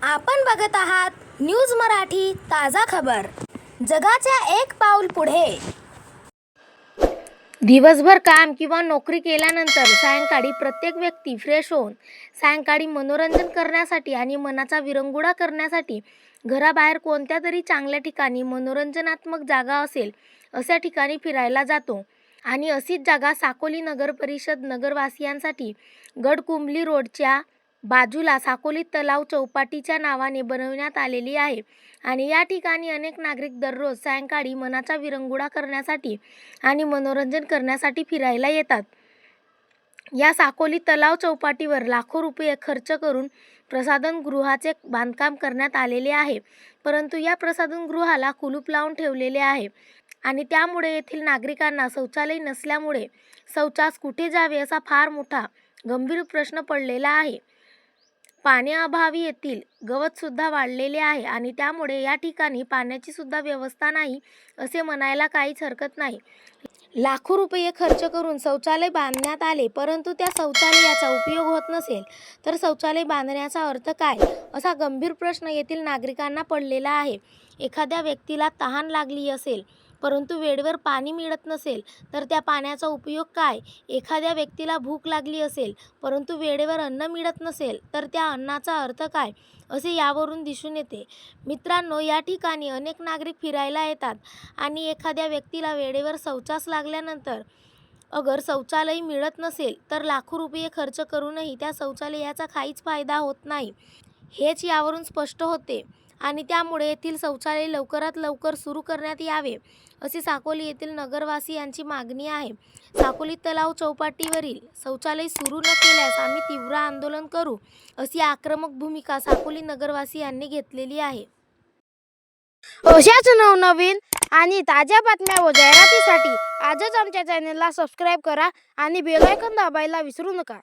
आपण बघत आहात न्यूज मराठी ताजा खबर। जगाच्या एक पाऊल पुढे। दिवसभर काम किंवा नोकरी केल्यानंतर सायंकाळी प्रत्येक व्यक्ती फ्रेश होऊन सायंकाळी मनोरंजन करण्यासाठी आणि मनाचा विरंगुळा करण्यासाठी घराबाहेर कोणत्या तरी चांगल्या ठिकाणी मनोरंजनात्मक जागा असेल अशा ठिकाणी फिरायला जातो। आणि अशीच जागा साकोली नगर परिषद नगरवासियांसाठी गडकुंबली रोडच्या बाजूला साकोली तलाव चौपाटीच्या नावाने बनवण्यात आलेली आहे। आणि या ठिकाणी अनेक नागरिक दररोज सायंकाळी मनाचा विरंगुळा करण्यासाठी आणि मनोरंजन करण्यासाठी फिरायला येतात। या साकोली तलाव चौपाटीवर लाखो रुपये खर्च करून प्रसाधनगृहाचे बांधकाम करण्यात आलेले आहे, परंतु या प्रसाधनगृहाला कुलूप लावून ठेवलेले आहे आणि त्यामुळे येथील नागरिकांना शौचालय नसल्यामुळे शौचास कुठे जावे असा फार मोठा गंभीर प्रश्न पडलेला आहे। पाण्याअभावी येथील गवत सुद्धा वाढलेले आहे आणि त्यामुळे या ठिकाणी पाण्याची सुद्धा व्यवस्था नाही असे म्हणायला काहीच हरकत नाही। लाखो रुपये खर्च करून शौचालय बांधण्यात आले, परंतु त्या शौचालयाचा उपयोग होत नसेल तर शौचालय बांधण्याचा अर्थ काय असा गंभीर प्रश्न येथील नागरिकांना पडलेला आहे। एखाद्या व्यक्तीला तहान लागली असेल परंतु वेळेवर पाणी मिळत नसेल तर त्या पाण्याचा उपयोग काय? एखाद्या व्यक्तीला भूक लागली असेल परंतु वेळेवर अन्न मिळत नसेल तर त्या अन्नाचा अर्थ काय असे यावरून दिसून येते। मित्रांनो, या ठिकाणी अनेक नागरिक फिरायला येतात आणि एखाद्या व्यक्तीला वेळेवर शौचास लागल्यानंतर अगर शौचालय मिळत नसेल तर लाखो रुपये खर्च करूनही त्या शौचालयाचा काहीच फायदा होत नाही हेच यावरून स्पष्ट होते। आणि त्यामुळे येथील शौचालय लवकरात लवकर सुरू करण्यात यावे अशी साकोली येथील नगरवासियांची मागणी आहे। साकोली तलाव चौपाटीवरील शौचालय सुरू न केल्यास आम्ही तीव्र आंदोलन करू अशी आक्रमक भूमिका साकोली नगरवासियांनी घेतलेली आहे। अशाच नवनवीन आणि ताज्या बातम्या व जाहिरातीसाठी आजच आमच्या चॅनलला सबस्क्राईब करा आणि बेल आयकॉन दाबायला विसरू नका।